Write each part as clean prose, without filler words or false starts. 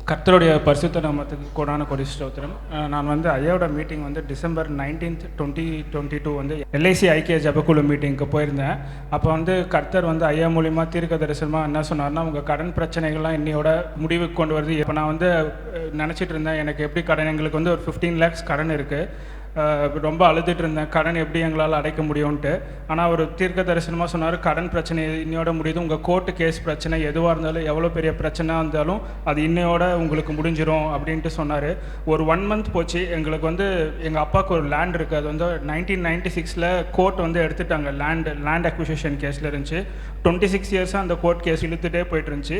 கர்த்தருடைய பரிசுத்த நாமத்துக்கு கோடான கொடி ஸ்தோத்திரம். நான் வந்து ஐயாவோட மீட்டிங் வந்து டிசம்பர் 19th 2022 வந்து எல்ஐசி ஐக்கிய ஜபக்குழு மீட்டிங்க்கு போயிருந்தேன். அப்போ வந்து கர்த்தர் வந்து ஐயா மூலிமா தீர்க்க தரிசனமாக என்ன சொன்னார்னா, உங்கள் கடன் பிரச்சனைகள்லாம் இன்னையோட முடிவுக்கு கொண்டு வருது. இப்போ நான் வந்து நினச்சிட்டு இருந்தேன், எனக்கு எப்படி கடன், எங்களுக்கு வந்து ஒரு 15 lakhs கடன் இருக்குது. ரொம்ப அழுதுட்டு இருந்தேன், கடன் எப்படி எங்களால் அடைக்க முடியும்ன்ட்டு. ஆனால் அவர் தீர்க்க தரிசனமாக சொன்னார், கடன் பிரச்சனை இன்னையோட முடியுது, உங்கள் கோர்ட்டு கேஸ் பிரச்சனை எதுவாக இருந்தாலும், எவ்வளோ பெரிய பிரச்சனை இருந்தாலும் அது இன்னையோட உங்களுக்கு முடிஞ்சிடும் அப்படின்ட்டு சொன்னார். ஒரு 1 month போச்சு. எங்களுக்கு வந்து எங்கள் அப்பாவுக்கு ஒரு லேண்ட் இருக்குது, அது வந்து 1996 கோர்ட் வந்து எடுத்துட்டாங்க. லேண்ட் அக்விசிஷன் கேஸில் இருந்துச்சு. 26 years-ஆக அந்த கோர்ட் கேஸ் இழுத்துகிட்டே போயிட்டு இருந்துச்சு.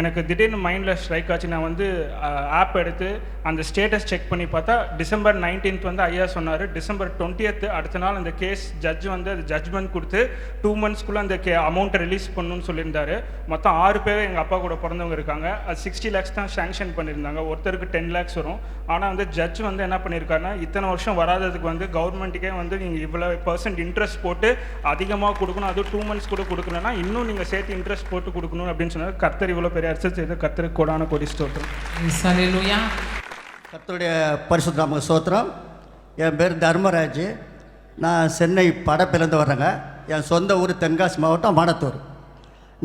எனக்கு திடீர்னு மைண்டில் ஸ்ட்ரைக் ஆச்சு. நான் வந்து ஆப் எடுத்து அந்த ஸ்டேட்டஸ் செக் பண்ணி பார்த்தா டிசம்பர் 19th வந்து ஐயா சொன்னார், டிசம்பர் 20th அடுத்த நாள் அந்த கேஸ் ஜட்ஜ் வந்து அது ஜட்ஜ்மெண்ட் கொடுத்து 2 months-குள்ளே அந்த அமௌண்ட்டை ரிலீஸ் பண்ணணும்னு சொல்லியிருந்தாரு. மொத்தம் 6 பேர் எங்கள் அப்பா கூட பிறந்தவங்க இருக்காங்க. அது 60 lakhs தான் சேங்ஷன் பண்ணியிருந்தாங்க. ஒருத்தருக்கு 10 lakhs வரும். ஆனால் வந்து ஜட்ஜ் வந்து என்ன பண்ணியிருக்காருன்னா, இத்தனை வருஷம் வராததுக்கு வந்து கவர்மெண்ட்டுக்கே வந்து நீங்கள் இவ்வளோ % இன்ட்ரெஸ்ட் போட்டு அதிகமாக கொடுக்கணும், அதுவும் 2 months கூட கொடுக்கணும்னா இன்னும் நீங்கள் சேர்த்து இன்ட்ரெஸ்ட் போட்டு கொடுக்கணும் அப்படின்னு சொன்னார். கர்த்தர் இவ்வளோ பெரிய அரசு செய்து கர்த்தருக்கு கோடான கொடி ஸ்தோத்திரம். கர்த்தருடைய பரிசுத்த நாமத்துக்கு ஸ்தோத்திரம். என் பேர் தர்மராஜ். நான் சென்னை படப்பிலேருந்து வர்றேங்க. என் சொந்த ஊர் தென்காசி மாவட்டம் மானத்தூர்.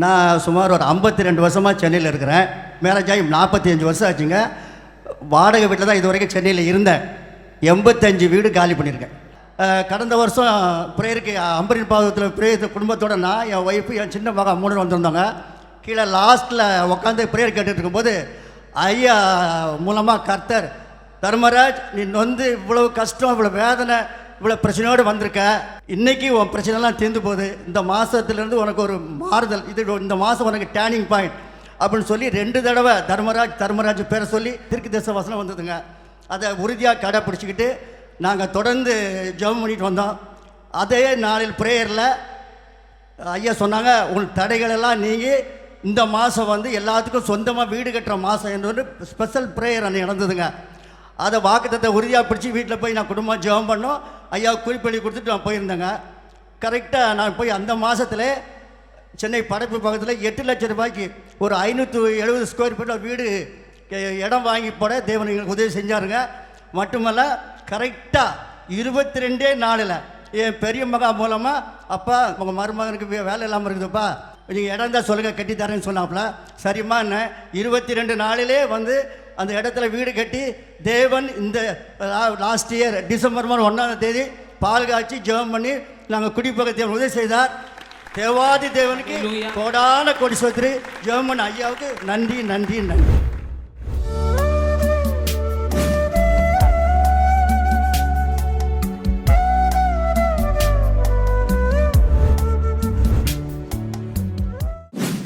நான் சுமார் ஒரு 52 வருஷமாக சென்னையில் இருக்கிறேன். மேரேஜ் ஆகி 45 வருஷம் ஆச்சுங்க. வாடகை வீட்டில் தான் இது வரைக்கும் சென்னையில் இருந்தேன். 85 வீடு காலி பண்ணியிருக்கேன். கடந்த வருஷம் ப்ரேயருக்கு அம்பரின் பாதத்தில் ப்ரேயர் குடும்பத்தோடு நான், என் ஒய்ஃபு, என் சின்ன மகன் 3 வந்திருந்தாங்க. கீழே லாஸ்ட்டில் உட்காந்து ப்ரேயர் கேட்டுட்டு இருக்கும்போது ஐயா மூலமாக கர்த்தர், தர்மராஜ் நீ வந்து இவ்வளோ கஷ்டம், இவ்வளோ வேதனை, இவ்வளோ பிரச்சனையோடு வந்திருக்க, இன்றைக்கி உன் பிரச்சனைலாம் தீர்ந்து போகுது, இந்த மாதத்துலேருந்து உனக்கு ஒரு மாறுதல், இது இந்த மாதம் உனக்கு டேர்னிங் பாயிண்ட் அப்படின்னு சொல்லி 2 தடவை தர்மராஜ் பேரை சொல்லி தீர்க்கதரிசன வசனம் வந்ததுங்க. அதை உறுதியாக கடைப்பிடிச்சிக்கிட்டு நாங்கள் தொடர்ந்து ஜெபம் பண்ணிட்டு வந்தோம். அதே நாளில் ப்ரேயரில் ஐயா சொன்னாங்க, உங்கள் தடைகளெல்லாம் நீங்கி இந்த மாதம் வந்து எல்லாத்துக்கும் சொந்தமாக வீடு கட்டுற மாதம் என்று ஒரு ஸ்பெஷல் ப்ரேயர் அன்றைக்கி நடந்ததுங்க. அதை வாக்குத்தத்தை உறுதியாக பிடிச்சி வீட்டில் போய் நான் குடும்பம் ஜெபம் பண்ணோம். ஐயா குறிப்பெழுதி கொடுத்துட்டு நான் போயிருந்தேங்க. கரெக்டாக நான் போய் அந்த மாதத்தில் சென்னை படைப்பு பக்கத்தில் 8 லட்சம் ரூபாய்க்கு ஒரு 570 ஸ்கொயர் ஃபீட்டில் வீடு இடம் வாங்கி போட தேவன் எங்களுக்கு உதவி செஞ்சாருங்க. மட்டுமல்ல, கரெக்டாக 22 நாளில் என் பெரிய மகா மூலமாக, அப்பா உங்கள் மருமகனுக்கு வேலை இல்லாமல் இருக்குதுப்பா, நீங்கள் இடம் தான் சொல்லுங்கள் கட்டி தரேன்னு சொன்னாப்புல. சரிம்மா என்ன 22 நாளிலே வந்து அந்த இடத்துல வீடு கட்டி தேவன் இந்த லாஸ்ட் இயர் டிசம்பர் 1ஆம் தேதி பால் காய்ச்சி ஜெபம் பண்ணி நாங்கள் குடிப்பக தேவன் உதவி செய்தார். தேவாதி தேவனுக்கு கோடான கொடி சோத்திரி. ஜெபம் பண்ண ஐயாவுக்கு நன்றி நன்றி நன்றி.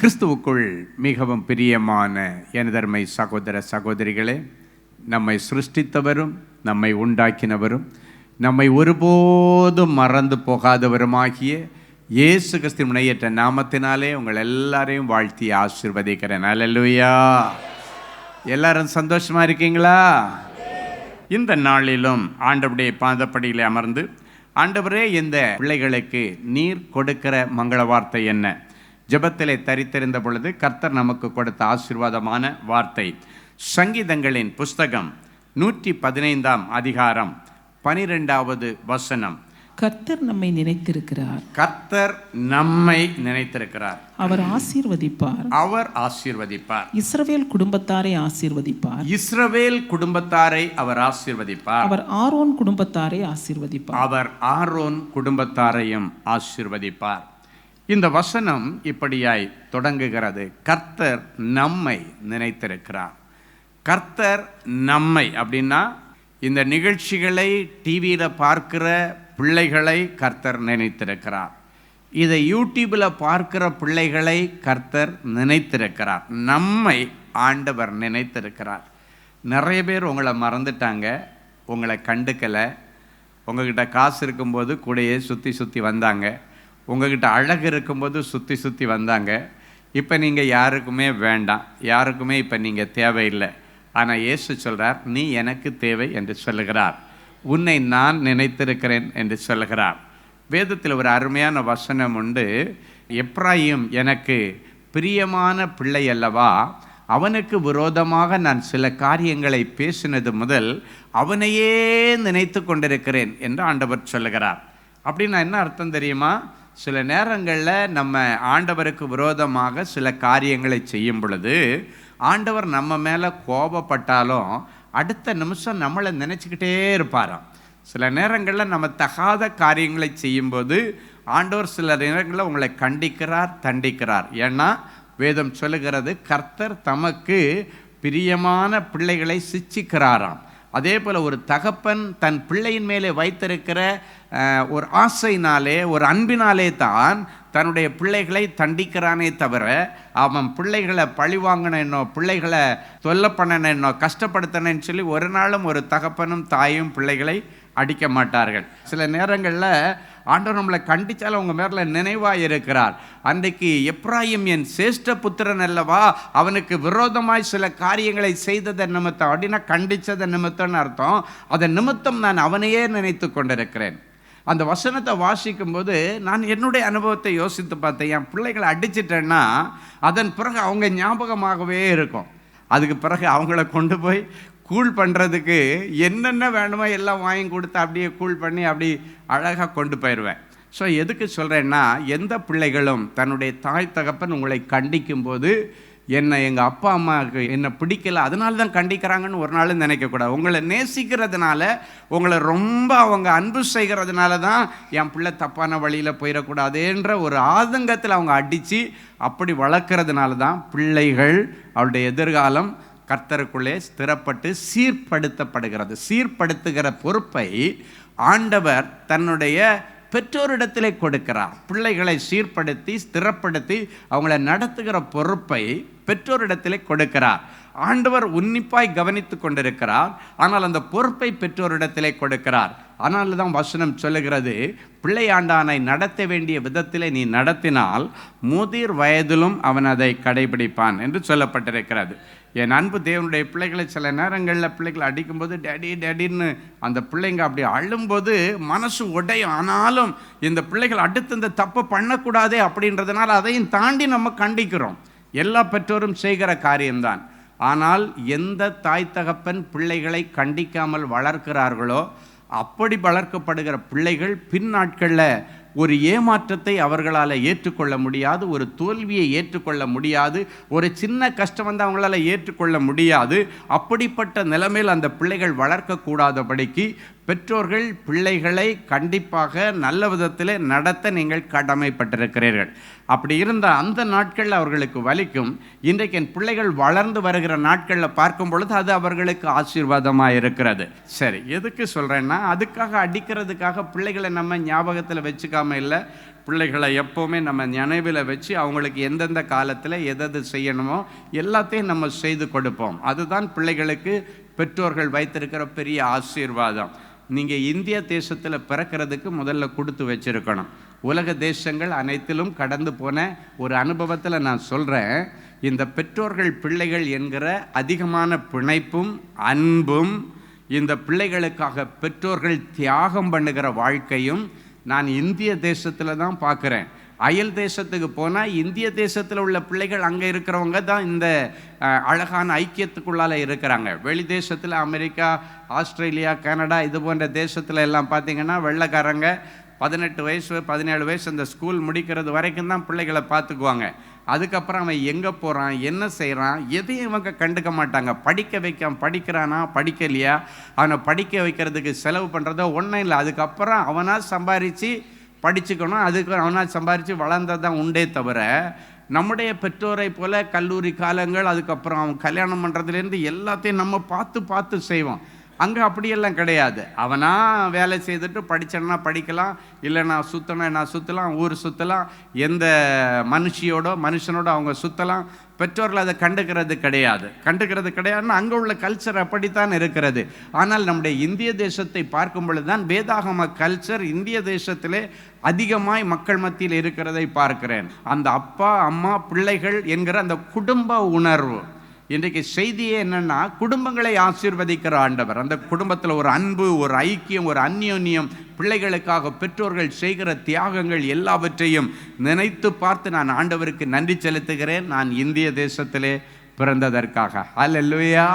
கிறிஸ்துவுக்குள் மிகவும் பிரியமான எனதர்மை சகோதர சகோதரிகளே, நம்மை சிருஷ்டித்தவரும் நம்மை உண்டாக்கினவரும் நம்மை ஒருபோதும் மறந்து போகாதவருமாகிய இயேசு கிறிஸ்துவின் முனையற்ற நாமத்தினாலே உங்கள் எல்லாரையும் வாழ்த்தி ஆசீர்வதிக்கிறேன். அல்லேலூயா. எல்லாரும் சந்தோஷமாக இருக்கீங்களா? இந்த நாளிலும் ஆண்டவருடைய பாதப்படியில் அமர்ந்து, ஆண்டவரே இந்த பிள்ளைகளுக்கு நீர் கொடுக்கிற மங்கள வார்த்தை என்ன? ஜெபத்திலே தரித்திருந்த பொழுது கர்த்தர் நமக்கு கொடுத்த ஆசீர்வாதமான வார்த்தை சங்கீதங்களின் புஸ்தகம் 115ஆம் அதிகாரம் 12வது வசனம். கர்த்தர் நம்மை நினைத்திருக்கிறார். கர்த்தர் நம்மை நினைத்திருக்கிறார். அவர் ஆசீர்வதிப்பார். அவர் ஆசீர்வதிப்பார். இஸ்ரவேல் குடும்பத்தாரை ஆசீர்வதிப்பார். இஸ்ரவேல் குடும்பத்தாரை அவர் ஆசீர்வதிப்பார். அவர் ஆரோன் குடும்பத்தாரை ஆசீர்வதிப்பார். அவர் ஆரோன் குடும்பத்தாரையும் ஆசீர்வதிப்பார். இந்த வசனம் இப்படியாய் தொடங்குகிறது. கர்த்தர் நம்மை நினைத்திருக்கிறார். கர்த்தர் நம்மை அப்படின்னா இந்த நிகழ்ச்சிகளை டிவியில் பார்க்கிற பிள்ளைகளை கர்த்தர் நினைத்திருக்கிறார். இதை யூடியூபில் பார்க்கிற பிள்ளைகளை கர்த்தர் நினைத்திருக்கிறார். நம்மை ஆண்டவர் நினைத்திருக்கிறார். நிறைய பேர் உங்களை மறந்துட்டாங்க, உங்களை கண்டுக்கலை. உங்ககிட்ட காசு இருக்கும்போது கூடயே சுற்றி வந்தாங்க. உங்கள்கிட்ட அழகு இருக்கும்போது சுற்றி வந்தாங்க. இப்போ நீங்கள் யாருக்குமே வேண்டாம், யாருக்குமே இப்போ நீங்கள் தேவையில்லை. ஆனால் இயேசு சொல்கிறார், நீ எனக்கு தேவை என்று சொல்லுகிறார். உன்னை நான் நினைத்திருக்கிறேன் என்று சொல்லுகிறார். வேதத்தில் ஒரு அருமையான வசனம் உண்டு. எப்ராயிம் எனக்கு பிரியமான பிள்ளை அல்லவா, அவனுக்கு விரோதமாக நான் சில காரியங்களை பேசினது முதல் அவனையே நினைத்து கொண்டிருக்கிறேன் என்று ஆண்டவர் சொல்லுகிறார். அப்படின்னா என்ன அர்த்தம் தெரியுமா? சில நேரங்களில் நம்ம ஆண்டவருக்கு விரோதமாக சில காரியங்களை செய்யும் பொழுது ஆண்டவர் நம்ம மேலே கோபப்பட்டாலும் அடுத்த நிமிஷம் நம்மளை நினச்சிக்கிட்டே இருப்பாராம். சில நேரங்களில் நம்ம தகாத காரியங்களை செய்யும்போது ஆண்டவர் சில நேரங்களில் உங்களை கண்டிக்கிறார், தண்டிக்கிறார். ஏன்னா வேதம் சொல்லுகிறது, கர்த்தர் தமக்கு பிரியமான பிள்ளைகளை சிட்சிக்கிறாராம். அதே போல் ஒரு தகப்பன் தன் பிள்ளையின் மேலே வைத்திருக்கிற ஒரு ஆசையினாலே, ஒரு அன்பினாலே தான் தன்னுடைய பிள்ளைகளை தண்டிக்கிறானே தவிர அவன் பிள்ளைகளை பழிவாங்கினோ, பிள்ளைகளை தொல்லை பண்ணனோ, கஷ்டப்படுத்தினேன்னு சொல்லி ஒரு நாளும் ஒரு தகப்பனும் தாயும் பிள்ளைகளை அடிக்க மாட்டார்கள். சில நேரங்களில் ஆண்டவர் நம்மளை கண்டித்தாலும் அவங்க மேலே நினைவாக இருக்கிறார். அன்றைக்கு எப்ராயிம் என் சேஷ்ட புத்திரன் அல்லவா, அவனுக்கு விரோதமாய் சில காரியங்களை செய்ததை நிமித்தம், அப்படின்னா கண்டித்ததை நிமித்தம்னு அர்த்தம். அதன் நிமித்தம் நான் அவனையே நினைத்து கொண்டிருக்கிறேன். அந்த வசனத்தை வாசிக்கும்போது நான் என்னுடைய அனுபவத்தை யோசித்து பார்த்தேன். என் பிள்ளைகளை அடிச்சிட்டேன்னா அதன் பிறகு அவங்க ஞாபகமாகவே இருக்கும். அதுக்கு பிறகு அவங்கள கொண்டு போய் கூல் பண்ணுறதுக்கு என்னென்ன வேணுமோ எல்லாம் வாங்கி கொடுத்து அப்படியே கூல் பண்ணி அப்படி அழகாக கொண்டு போயிடுவேன். ஸோ எதுக்கு சொல்கிறேன்னா, எந்த பிள்ளைகளும் தன்னுடைய தாய் தகப்பன் உங்களை கண்டிக்கும்போது எங்கள் அப்பா அம்மாவுக்கு என்னை பிடிக்கல அதனால தான் கண்டிக்கிறாங்கன்னு ஒரு நாளும் நினைக்கக்கூடாது. உங்களை நேசிக்கிறதுனால, உங்களை ரொம்ப அவங்க அன்பு செய்கிறதுனால தான் என் பிள்ளை தப்பான வழியில் போயிடக்கூடாதுன்ற ஒரு ஆதங்கத்தில் அவங்க அடித்து அப்படி வளர்க்குறதுனால தான் பிள்ளைகள் அவருடைய எதிர்காலம் கர்த்தருக்குள்ளே ஸ்திரப்பட்டு சீர்படுத்தப்படுகிறது. சீர்படுத்துகிற பொறுப்பை ஆண்டவர் தன்னுடைய பெற்றோரிடத்திலே கொடுக்கிறார். பிள்ளைகளை சீர்படுத்தி ஸ்திரப்படுத்தி அவங்கள நடத்துகிற பொறுப்பை பெற்றோரிடத்திலே கொடுக்கிறார். ஆண்டவர் உன்னிப்பாய் கவனித்து கொண்டிருக்கிறார். ஆனால் அந்த பொறுப்பை பெற்றோரிடத்திலே கொடுக்கிறார். அதனால தான் வசனம் சொல்லுகிறது, பிள்ளையாண்டானை நடத்த வேண்டிய விதத்திலே நீ நடத்தினால் முதிர் வயதிலும் அவன் அதை கடைபிடிப்பான் என்று சொல்லப்பட்டிருக்கிறது. என் அன்பு தேவனுடைய பிள்ளைகளை சில நேரங்களில் பிள்ளைகளை அடிக்கும்போது டேடி டேடின்னு அந்த பிள்ளைங்க அப்படி அழும்போது மனசு உடையும். ஆனாலும் இந்த பிள்ளைகள் அடுத்து இந்த தப்பை பண்ணக்கூடாதே அப்படின்றதுனால அதையும் தாண்டி நம்ம கண்டிக்கிறோம். எல்லா பெற்றோரும் செய்கிற காரியம்தான். ஆனால் எந்த தாய் தகப்பன் பிள்ளைகளை கண்டிக்காமல் வளர்க்கிறார்களோ அப்படி வளர்க்கப்படுகிற பிள்ளைகள் பின் நாட்களில் ஒரு ஏமாற்றத்தை அவர்களால் ஏற்றுக்கொள்ள முடியாது, ஒரு தோல்வியை ஏற்றுக்கொள்ள முடியாது, ஒரு சின்ன கஷ்டம் வந்து அவங்களால ஏற்றுக்கொள்ள முடியாது. அப்படிப்பட்ட நிலைமையில் அந்த பிள்ளைகள் வளர்க்கக்கூடாதபடிக்கு பெற்றோர்கள் பிள்ளைகளை கண்டிப்பாக நல்ல விதத்தில் நடத்த நீங்கள் கடமைப்பட்டிருக்கிறீர்கள். அப்படி இருந்தால் அந்த நாட்களில் அவர்களுக்கு வலிக்கும். இன்றைக்கு என் பிள்ளைகள் வளர்ந்து வருகிற நாட்களில் பார்க்கும் பொழுது அது அவர்களுக்கு ஆசீர்வாதமாக இருக்கிறது. சரி, எதுக்கு சொல்கிறேன்னா, அதுக்காக அடிக்கிறதுக்காக பிள்ளைகளை நம்ம ஞாபகத்தில் வச்சுக்காம இல்லை, பிள்ளைகளை எப்போவுமே நம்ம நினைவில் வச்சு அவங்களுக்கு எந்தெந்த காலத்தில் எது செய்யணுமோ எல்லாத்தையும் நம்ம செய்து கொடுப்போம். அதுதான் பிள்ளைகளுக்கு பெற்றோர்கள் வைத்திருக்கிற பெரிய ஆசீர்வாதம். நீங்கள் இந்திய தேசத்தில் பிறக்கிறதுக்கு முதல்ல கொடுத்து வச்சிருக்கணும். உலக தேசங்கள் அனைத்திலும் கடந்து போன ஒரு அனுபவத்தில் நான் சொல்கிறேன், இந்த பெற்றோர்கள் பிள்ளைகள் என்கிற அதிகமான பிணைப்பும் அன்பும், இந்த பிள்ளைகளுக்காக பெற்றோர்கள் தியாகம் பண்ணுகிற வாழ்க்கையும் நான் இந்திய தேசத்தில் தான் பார்க்குறேன். அயல் தேசத்துக்கு போனால் இந்திய தேசத்தில் உள்ள பிள்ளைகள் அங்கே இருக்கிறவங்க தான் இந்த அழகான ஐக்கியத்துக்குள்ளால் இருக்கிறாங்க. வெளி தேசத்தில் அமெரிக்கா, ஆஸ்திரேலியா, கனடா இது போன்ற தேசத்தில் எல்லாம் பார்த்திங்கன்னா வெள்ளைக்காரங்க 18 வயசு 17 வயசு அந்த ஸ்கூல் முடிக்கிறது வரைக்கும் தான் பிள்ளைகளை பார்த்துக்குவாங்க. அதுக்கப்புறம் அவன் எங்கே போகிறான், என்ன செய்கிறான், எதையும் இவங்க கண்டுக்க மாட்டாங்க. படிக்கிறானா படிக்கலையா, அவனை படிக்க வைக்கிறதுக்கு செலவு பண்ணுறதோ ஒன்றும் இல்லை. அதுக்கப்புறம் அவனாக சம்பாரித்து படிச்சுக்கணும், அதுக்கு அவனாக சம்பாரித்து வளர்ந்ததான் உண்டே தவிர, நம்முடைய பெற்றோரை போல் கல்லூரி காலங்கள் அதுக்கப்புறம் அவன் கல்யாணம் பண்ணுறதுலேருந்து எல்லாத்தையும் நம்ம பார்த்து செய்வோம். அங்கே அப்படியெல்லாம் கிடையாது. அவனா வேலை செய்துட்டு படித்தேன்னா படிக்கலாம், இல்லை நான் சுற்றலாம், ஊர் சுற்றலாம், எந்த மனுஷனோட அவங்க சுற்றலாம். பெற்றோர்கள் அதை கண்டுக்கிறது கிடையாதுன்னா அங்கே உள்ள கல்ச்சர் அப்படித்தான் இருக்கிறது. ஆனால் நம்முடைய இந்திய தேசத்தை பார்க்கும் பொழுது தான் வேதாகம கல்ச்சர் இந்திய தேசத்திலே அதிகமாய் மக்கள் மத்தியில் இருக்கிறதை பார்க்கிறேன். அந்த அப்பா அம்மா பிள்ளைகள் என்கிற அந்த குடும்ப உணர்வு. இன்றைக்கு செய்தியே என்னன்னா, குடும்பங்களை ஆசீர்வதிக்கிற ஆண்டவர், அந்த குடும்பத்தில் ஒரு அன்பு, ஒரு ஐக்கியம், ஒரு அந்யோன்யம், பிள்ளைகளுக்காக பெற்றோர்கள் செய்கிற தியாகங்கள் எல்லாவற்றையும் நினைத்து பார்த்து நான் ஆண்டவருக்கு நன்றி செலுத்துகிறேன். நான் இந்திய தேசத்திலே பிறந்ததற்காக. ஹல்லேலூயா.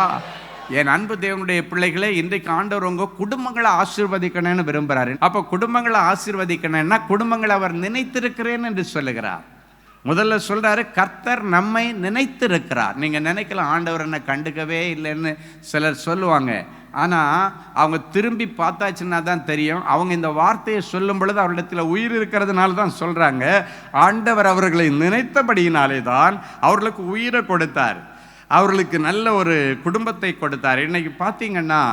என் அன்பு தேவனுடைய பிள்ளைகளே, இன்றைக்கு ஆண்டவர் உங்க குடும்பங்களை ஆசீர்வதிக்கணும்னு விரும்புகிறாரு. அப்போ குடும்பங்களை ஆசீர்வதிக்கணும்னா குடும்பங்களை அவர் நினைத்திருக்கிறேன் என்று சொல்லுகிறார். முதல்ல சொல்றாரு, கர்த்தர் நம்மை நினைத்திருக்கிறார். நீங்க நினைக்கலாம் ஆண்டவர் என்ன கண்டுக்கவே இல்லைன்னு சிலர் சொல்லுவாங்க. ஆனால் அவங்க திரும்பி பார்த்தாச்சுன்னா தான் தெரியும். அவங்க இந்த வார்த்தையை சொல்லும் பொழுது அவரிடத்தில் உயிர் இருக்கிறதுனால தான் சொல்கிறாங்க. ஆண்டவர் அவர்களை நினைத்தபடியினாலே தான் அவர்களுக்கு உயிரை கொடுத்தார், அவர்களுக்கு நல்ல ஒரு குடும்பத்தை கொடுத்தார். இன்றைக்கி பார்த்தீங்கன்னா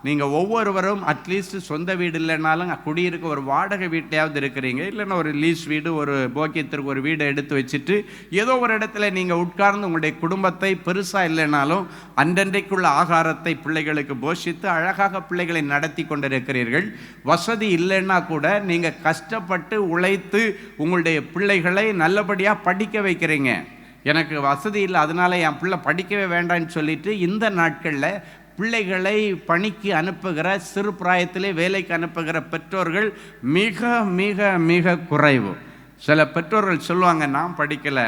நீங்கள் ஒவ்வொருவரும் அட்லீஸ்ட் சொந்த வீடு இல்லைனாலும் குடியிருக்க ஒரு வாடகை வீட்டையாவது இருக்கிறீங்க, இல்லைன்னா ஒரு லீஸ் வீடு, ஒரு போக்கியத்திற்கு ஒரு வீடை எடுத்து வச்சுட்டு ஏதோ ஒரு இடத்துல நீங்கள் உட்கார்ந்து உங்களுடைய குடும்பத்தை பெருசாக இல்லைனாலும் அன்றன்றைக்குள்ள ஆகாரத்தை பிள்ளைகளுக்கு போஷித்து அழகாக பிள்ளைகளை நடத்தி கொண்டிருக்கிறீர்கள். வசதி இல்லைன்னா கூட நீங்கள் கஷ்டப்பட்டு உழைத்து உங்களுடைய பிள்ளைகளை நல்லபடியாக படிக்க வைக்கிறீங்க. எனக்கு வசதி இல்லை அதனால் என் பிள்ளை படிக்கவே வேண்டான்னு சொல்லிட்டு இந்த நாட்களில் பிள்ளைகளை பணிக்கு அனுப்புகிற, சிறு பிராயத்திலே வேலைக்கு அனுப்புகிற பெற்றோர்கள் மிக மிக மிக குறைவு. சில பெற்றோர்கள் சொல்லுவாங்க, நான் படிக்கலை,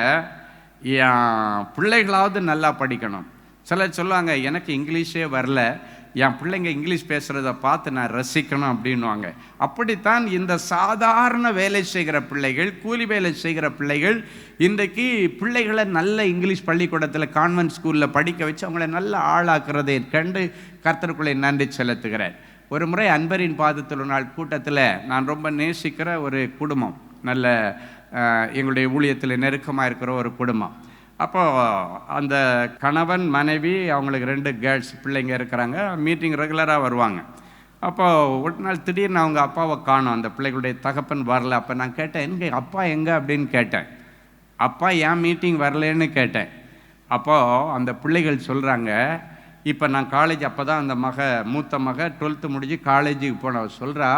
என் பிள்ளைகளாவது நல்லா படிக்கணும். சிலர் சொல்லுவாங்க, எனக்கு இங்கிலீஷே வரல, என் பிள்ளைங்க இங்கிலீஷ் பேசுகிறத பார்த்து நான் ரசிக்கணும் அப்படின்வாங்க. அப்படித்தான் இந்த சாதாரண வேலை செய்கிற பிள்ளைகள், கூலி வேலை செய்கிற பிள்ளைகள் இன்றைக்கு பிள்ளைகளை நல்ல இங்கிலீஷ் பள்ளிக்கூடத்தில் கான்வென்ட் ஸ்கூலில் படிக்க வச்சு அவங்கள நல்ல ஆளாக்குறதை கண்டு கர்த்தருக்குள்ளே நன்றி செலுத்துகிறேன். ஒரு முறை அன்பரின் பாதத்தில் ஒரு நாள் கூட்டத்தில் நான் ரொம்ப நேசிக்கிற ஒரு குடும்பம், நல்ல எங்களுடைய ஊழியத்தில் நெருக்கமாக இருக்கிற ஒரு குடும்பம். அப்போது அந்த கணவன் மனைவி அவங்களுக்கு 2 கேர்ள்ஸ் பிள்ளைங்க இருக்கிறாங்க. மீட்டிங் ரெகுலராக வருவாங்க. அப்போது ஒரு நாள் திடீர்னு அவங்க அப்பாவை காணோம், அந்த பிள்ளைகளுடைய தகப்பன் வரல. அப்போ நான் கேட்டேன், எங்கே அப்பா எங்கே அப்படின்னு கேட்டேன். அப்பா ஏன் மீட்டிங் வரலன்னு கேட்டேன். அப்போது அந்த பிள்ளைகள் சொல்கிறாங்க, இப்போ நான் காலேஜ், அப்போ தான் அந்த மூத்த மக 12th முடிஞ்சு காலேஜுக்கு போனவ சொல்கிறா,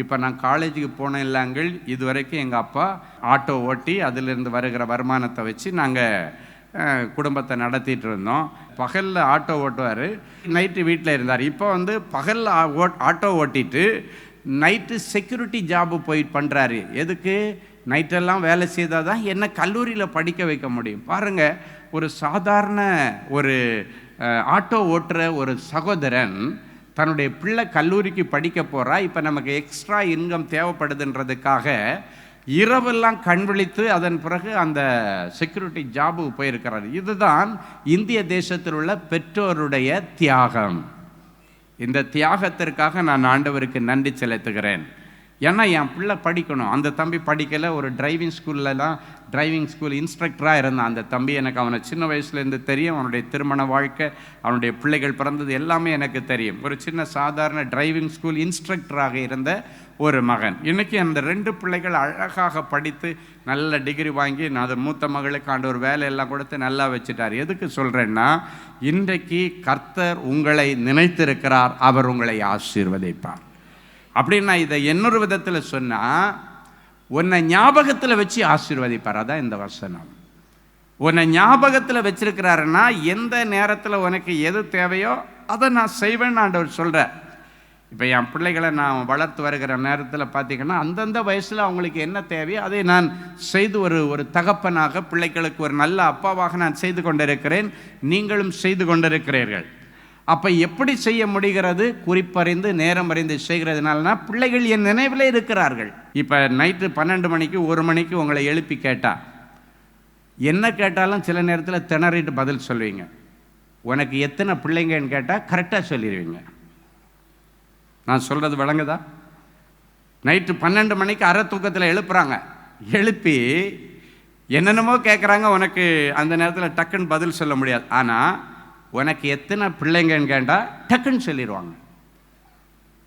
இப்போ நான் காலேஜுக்கு போனேன் இல்லைங்கள், இது வரைக்கும் எங்கள் அப்பா ஆட்டோ ஓட்டி அதிலிருந்து வருகிற வருமானத்தை வச்சு நாங்கள் குடும்பத்தை நடத்திட்டு இருந்தோம். பகலில் ஆட்டோ ஓட்டுவார், நைட்டு வீட்டில் இருந்தார். இப்போ பகலில் ஆட்டோ ஓட்டிட்டு நைட்டு செக்யூரிட்டி ஜாபு போயிட்டு பண்ணுறாரு. எதுக்கு? நைட்டெல்லாம் வேலை செய்தால் தான் என்ன கல்லூரியில் படிக்க வைக்க முடியும். பாருங்கள், ஒரு சாதாரண ஒரு ஆட்டோ ஓட்டுற ஒரு சகோதரன் தன்னுடைய பிள்ளை கல்லூரிக்கு படிக்க போகிறா, இப்போ நமக்கு எக்ஸ்ட்ரா இன்கம் தேவைப்படுதுன்றதுக்காக இரவெல்லாம் கண் விழித்து அதன் பிறகு அந்த செக்யூரிட்டி ஜாபுக்கு போயிருக்கிறார். இதுதான் இந்திய தேசத்தில் உள்ள பெற்றோருடைய தியாகம். இந்த தியாகத்திற்காக நான் ஆண்டவருக்கு நன்றி செலுத்துகிறேன். ஏன்னா என் பிள்ளை படிக்கணும். அந்த தம்பி படிக்கலை, ஒரு டிரைவிங் ஸ்கூல் இன்ஸ்ட்ரக்டராக இருந்தான் அந்த தம்பி. எனக்கு அவனை சின்ன வயசுலேருந்து தெரியும். அவனுடைய திருமண வாழ்க்கை, அவனுடைய பிள்ளைகள் பிறந்தது எல்லாமே எனக்கு தெரியும். ஒரு சின்ன சாதாரண டிரைவிங் ஸ்கூல் இன்ஸ்ட்ரக்டராக இருந்த ஒரு மகன். இன்றைக்கி அந்த 2 பிள்ளைகள் அழகாக படித்து நல்ல டிகிரி வாங்கி, நான் அதை மூத்த மகளுக்கு ஆண்டவர் வேலையெல்லாம் கொடுத்து நல்லா வச்சுட்டார். எதுக்கு சொல்கிறேன்னா, இன்றைக்கு கர்த்தர் உங்களை நினைத்திருக்கிறார், அவர் உங்களை ஆசீர்வதிப்பார். அப்படின்னா இதை இன்னொரு விதத்தில் சொன்னால், உன்னை ஞாபகத்தில் வச்சு ஆசீர்வதிப்பார். அதான் இந்த வசனம். உன்னை ஞாபகத்தில் வச்சிருக்கிறாருன்னா எந்த நேரத்தில் உனக்கு எது தேவையோ அதை நான் செய்வேன்னு ஆண்டவர் சொல்கிறேன். இப்போ என் பிள்ளைகளை நான் வளர்த்து வருகிற நேரத்தில் பார்த்திங்கன்னா, அந்தந்த வயசில் அவங்களுக்கு என்ன தேவையோ அதை நான் செய்து ஒரு தகப்பனாக பிள்ளைகளுக்கு ஒரு நல்ல அப்பாவாக நான் செய்து கொண்டிருக்கிறேன். நீங்களும் செய்து கொண்டிருக்கிறீர்கள். அப்போ எப்படி செய்ய முடிகிறது? குறிப்பறிந்து நேரம் அறிந்து செய்கிறதுனாலனா பிள்ளைகள் என் நினைவில் இருக்கிறார்கள். இப்போ நைட்டு 12 மணிக்கு 1 மணிக்கு உங்களை எழுப்பி கேட்டால் என்ன கேட்டாலும் சில நேரத்தில் திணறிட்டு பதில் சொல்வீங்க. உனக்கு எத்தனை பிள்ளைங்கன்னு கேட்டால் கரெக்டாக சொல்லிடுவீங்க. நான் சொல்கிறது விளங்குதா? நைட்டு 12 மணிக்கு அரை தூக்கத்தில் எழுப்புறாங்க. எழுப்பி என்னென்னமோ கேட்குறாங்க. உனக்கு அந்த நேரத்தில் டக்குன்னு பதில் சொல்ல முடியாது. ஆனால் உனக்கு எத்தனை பிள்ளைங்கன்னு கேட்டால் டக்குன்னு சொல்லிடுவாங்க.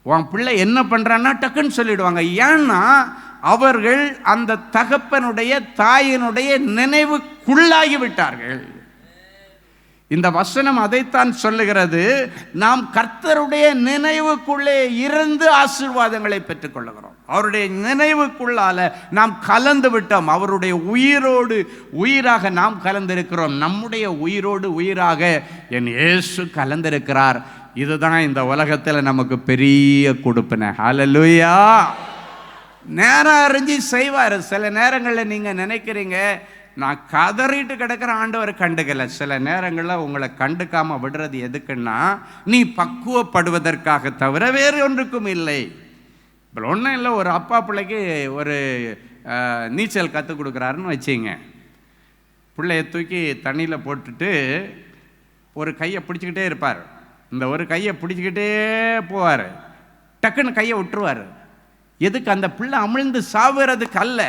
உன் பிள்ளை என்ன பண்ணுறான்னா டக்குன்னு சொல்லிடுவாங்க. ஏன்னா அவர்கள் அந்த தகப்பனுடைய தாயினுடைய நினைவுக்குள்ளாகி விட்டார்கள். இந்த வசனம் அதைத்தான் சொல்லுகிறது. நாம் கர்த்தருடைய நினைவுக்குள்ளே இருந்து ஆசீர்வாதங்களை பெற்றுக்கொள்ளுகிறோம். அவருடைய நினைவுக்குள்ளால நாம் கலந்து விட்டோம். அவருடைய உயிரோடு உயிராக நாம் கலந்திருக்கிறோம். நம்முடைய உயிரோடு உயிராக என் இயேசு கலந்திருக்கிறார். இதுதான் இந்த உலகத்தில் நமக்கு பெரிய கொடுப்பினை. ஹல்லேலூயா. நேரம் அறிஞ்சு செய்வார். சில நேரங்களில் நீங்கள் நினைக்கிறீங்க, நான் கதறிட்டு கிடக்கிற ஆண்டவர் கண்டுக்கல. சில நேரங்களில் உங்களை கண்டுக்காம விடுறது எதுக்குன்னா, நீ பக்குவப்படுவதற்காக தவிர வேறு ஒன்றுக்கும் இல்லை. இப்போ ஒன்றும் இல்லை, ஒரு அப்பா பிள்ளைக்கு ஒரு நீச்சல் கற்றுக் கொடுக்குறாருன்னு வச்சிங்க. பிள்ளைய தூக்கி தண்ணியில் போட்டுட்டு ஒரு கையை பிடிச்சிக்கிட்டே இருப்பார். இந்த ஒரு கையை பிடிச்சிக்கிட்டே போவார். டக்குன்னு கையை விட்டுருவார். எதுக்கு? அந்த பிள்ளை அமிழ்ந்து சாவுறதுக்கு அல்ல,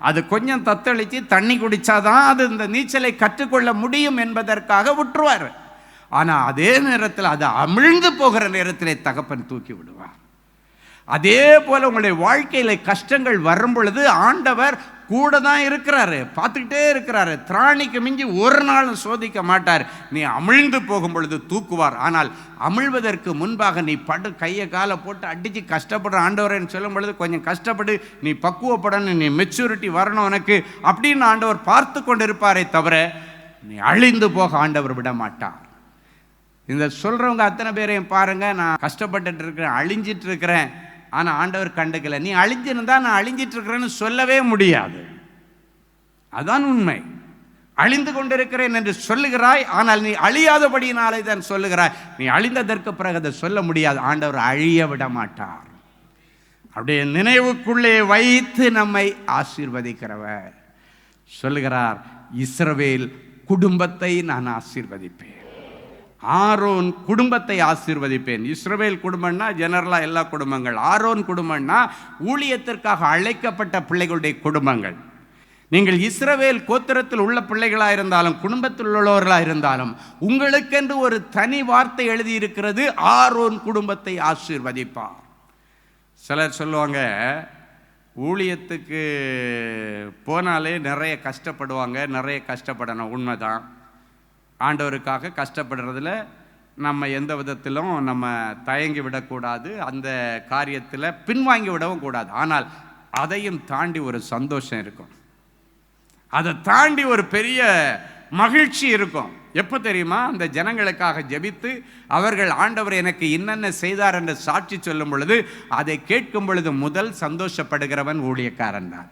அது கொஞ்சம் தத்தளித்து தண்ணி குடித்தாதான் அது இந்த நீச்சலை கற்றுக்கொள்ள முடியும் என்பதற்காக விட்டுருவார். ஆனால் அதே நேரத்தில் அது அமிழ்ந்து போகிற நேரத்திலே தகப்பன் தூக்கி விடுவார். அதே போல் உங்களுடைய வாழ்க்கையில் கஷ்டங்கள் வரும் பொழுது ஆண்டவர் கூட தான் இருக்கிறாரு, பார்த்துக்கிட்டே இருக்கிறாரு. திராணிக்கு மிஞ்சி ஒரு நாளும் சோதிக்க மாட்டார். நீ அமிழ்ந்து போகும் பொழுது தூக்குவார். ஆனால் அமிழ்வதற்கு முன்பாக நீ கையை காலை போட்டு அடித்து கஷ்டப்படுற ஆண்டவரேன்னு சொல்லும் பொழுது கொஞ்சம் கஷ்டப்பட்டு நீ பக்குவப்படணும், நீ மெச்சூரிட்டி வரணும் உனக்கு அப்படின்னு ஆண்டவர் பார்த்து கொண்டு இருப்பாரே தவிர நீ அழிந்து போக ஆண்டவர் விட மாட்டார். இந்த சொல்கிறவங்க அத்தனை பேரையும் பாருங்கள், நான் கஷ்டப்பட்டுட்டு இருக்கிறேன், அழிஞ்சிட்டு இருக்கிறேன், ஆனால் ஆண்டவர் கண்டுக்கல. நீ அழிஞ்சிருந்தா நான் அழிஞ்சிட்டு இருக்கிறேன்னு சொல்லவே முடியாது. அதான் உண்மை. அழிந்து கொண்டிருக்கிறேன் என்று சொல்லுகிறாய், ஆனால் நீ அழியாதபடியினாலே தான் சொல்லுகிறாய். நீ அழிந்ததற்கு பிறகு அதை சொல்ல முடியாது. ஆண்டவர் அழிய விட மாட்டார். அப்படியே நினைவுக்குள்ளே வைத்து நம்மை ஆசீர்வதிக்கிறவர் சொல்லுகிறார், இஸ்ரவேல் குடும்பத்தை நான் ஆசீர்வதிப்பேன், ஆரோன் குடும்பத்தை ஆசீர்வதிப்பேன். இஸ்ரவேல் குடும்பம்னா ஜெனரலாக எல்லா குடும்பங்கள். ஆரோன் குடும்பம்னா ஊழியத்திற்காக அழைக்கப்பட்ட பிள்ளைகளுடைய குடும்பங்கள். நீங்கள் இஸ்ரவேல் கோத்திரத்தில் உள்ள பிள்ளைகளாக இருந்தாலும் குடும்பத்தில் உள்ளவர்களாக இருந்தாலும் உங்களுக்கென்று ஒரு தனி வார்த்தை எழுதியிருக்கிறது, ஆரோன் குடும்பத்தை ஆசீர்வதிப்பார். சிலர் சொல்லுவாங்க, ஊழியத்துக்கு போனாலே நிறைய கஷ்டப்படுவாங்க, நிறைய கஷ்டப்படணும். உண்மைதான். ஆண்டவருக்காக கஷ்டப்படுறதுல நம்ம எந்த விதத்திலும் நம்ம தயங்கி விடக்கூடாது, அந்த காரியத்தில் பின்வாங்கி விடவும் கூடாது. ஆனால் அதையும் தாண்டி ஒரு சந்தோஷம் இருக்கும், அதை தாண்டி ஒரு பெரிய மகிழ்ச்சி இருக்கும். எப்போ தெரியுமா? அந்த ஜனங்களுக்காக ஜெபித்து அவர்கள் ஆண்டவர் எனக்கு என்னென்ன செய்தார் என்று சாட்சி சொல்லும் பொழுது, அதை கேட்கும் பொழுது முதல் சந்தோஷப்படுகிறவன் ஊழியக்காரன் தான்.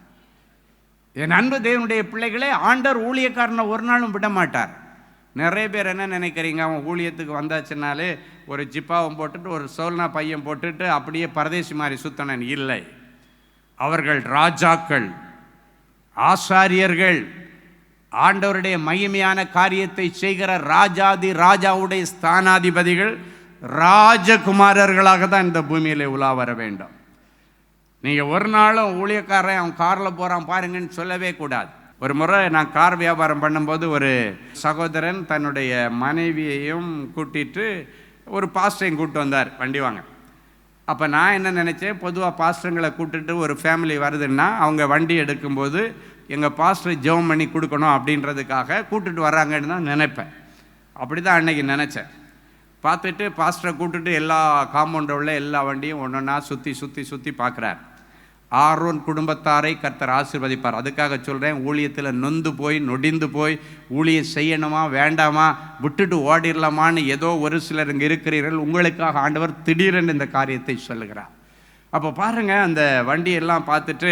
என் அன்பு தேவனுடைய பிள்ளைகளே, ஆண்டவர் ஊழியக்காரனை ஒரு நாளும் விட மாட்டார். நிறைய பேர் என்ன நினைக்கிறீங்க, அவன் ஊழியத்துக்கு வந்தாச்சுனாலே ஒரு ஜிப்பாவும் போட்டுட்டு ஒரு சோல்னா பையன் போட்டுட்டு அப்படியே பரதேசி மாதிரி சுத்தனன். இல்லை, அவர்கள் ராஜாக்கள், ஆசாரியர்கள், ஆண்டவருடைய மகிமையான காரியத்தை செய்கிற ராஜாதி ராஜாவுடைய ஸ்தானாதிபதிகள், ராஜகுமாரர்களாக தான் இந்த பூமியில் உலா வர வேண்டும். நீங்கள் ஒரு நாளும் ஊழியக்காரன் அவன் காரில் போகிறான் பாருங்கன்னு சொல்லவே கூடாது. ஒரு முறை நான் கார் வியாபாரம் பண்ணும்போது ஒரு சகோதரன் தன்னுடைய மனைவியையும் கூட்டிட்டு ஒரு பாஸ்டரையும் கூப்பிட்டு வந்தார், வண்டி வாங்க. அப்போ நான் என்ன நினச்சேன், பொதுவாக பாஸ்டருங்களை கூப்பிட்டுட்டு ஒரு ஃபேமிலி வருதுன்னா அவங்க வண்டி எடுக்கும்போது எங்கள் பாஸ்டர் ஜெபம் பண்ணி கொடுக்கணும் அப்படின்றதுக்காக கூப்பிட்டுட்டு வர்றாங்கன்னு தான் நினைப்பேன். அப்படி தான் அன்னைக்கு நினச்சேன். பார்த்துட்டு பாஸ்டரை கூப்பிட்டுட்டு எல்லா காம்பவுண்டில் உள்ள எல்லா வண்டியும் ஒன்றொன்னா சுற்றி சுற்றி சுற்றி பார்க்குறார். ஆரோன் குடும்பத்தாரை கர்த்தர் ஆசீர்வதிப்பார். அதுக்காக சொல்கிறேன், ஊழியத்தில் நொந்து போய் நொடிந்து போய் ஊழியம் செய்யணுமா வேண்டாமா விட்டுட்டு ஓடிடலாமான்னு ஏதோ ஒரு சிலர் இங்கே இருக்கிறீர்கள். உங்களுக்காக ஆண்டவர் திடீரென்று இந்த காரியத்தை சொல்லுகிறார். அப்போ பாருங்கள், அந்த வண்டியெல்லாம் பார்த்துட்டு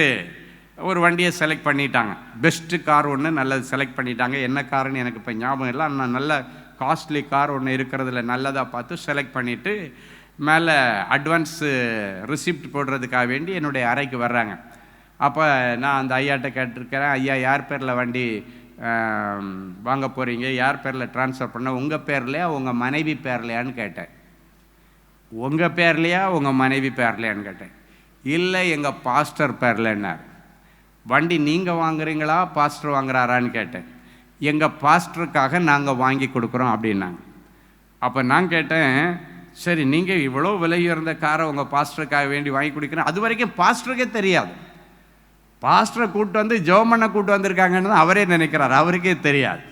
ஒரு வண்டியை செலக்ட் பண்ணிட்டாங்க. பெஸ்ட்டு கார் ஒன்று நல்லது செலக்ட் பண்ணிட்டாங்க. என்ன காருன்னு எனக்கு இப்போ ஞாபகம் இல்லை. நான் நல்ல காஸ்ட்லி கார் ஒன்று இருக்கிறதுல நல்லதாக பார்த்து செலக்ட் பண்ணிவிட்டு மேலே அட்வான்ஸு ரிசிப்ட் போடுறதுக்காக வேண்டி என்னுடைய அறைக்கு வர்றாங்க. அப்போ நான் அந்த ஐயாட்ட கேட்டிருக்கிறேன், ஐயா யார் பேரில் வண்டி வாங்க போகிறீங்க, யார் பேரில் ட்ரான்ஸ்ஃபர் பண்ண, உங்கள் பேர்லையா உங்கள் மனைவி பேர்லையான்னு கேட்டேன். உங்கள் பேர்லையா உங்கள் மனைவி பேர்லையான்னு கேட்டேன். இல்லை எங்கள் பாஸ்டர் பேர்லன்னார். வண்டி நீங்கள் வாங்குறீங்களா பாஸ்டர் வாங்குறாரான்னு கேட்டேன். எங்கள் பாஸ்டருக்காக நாங்கள் வாங்கி கொடுக்குறோம் அப்படின்னாங்க. அப்போ நான் கேட்டேன், சரி நீங்கள் இவ்வளோ விலை உயர்ந்த காரை உங்கள் பாஸ்டருக்காக வேண்டி வாங்கி கொடுக்குறேன், அது வரைக்கும் பாஸ்டருக்கே தெரியாது. பாஸ்டரை கூப்பிட்டு வந்து ஜெபம் கூப்பிட்டு வந்திருக்காங்கன்னு தான் அவரே நினைக்கிறார், அவருக்கே தெரியாது.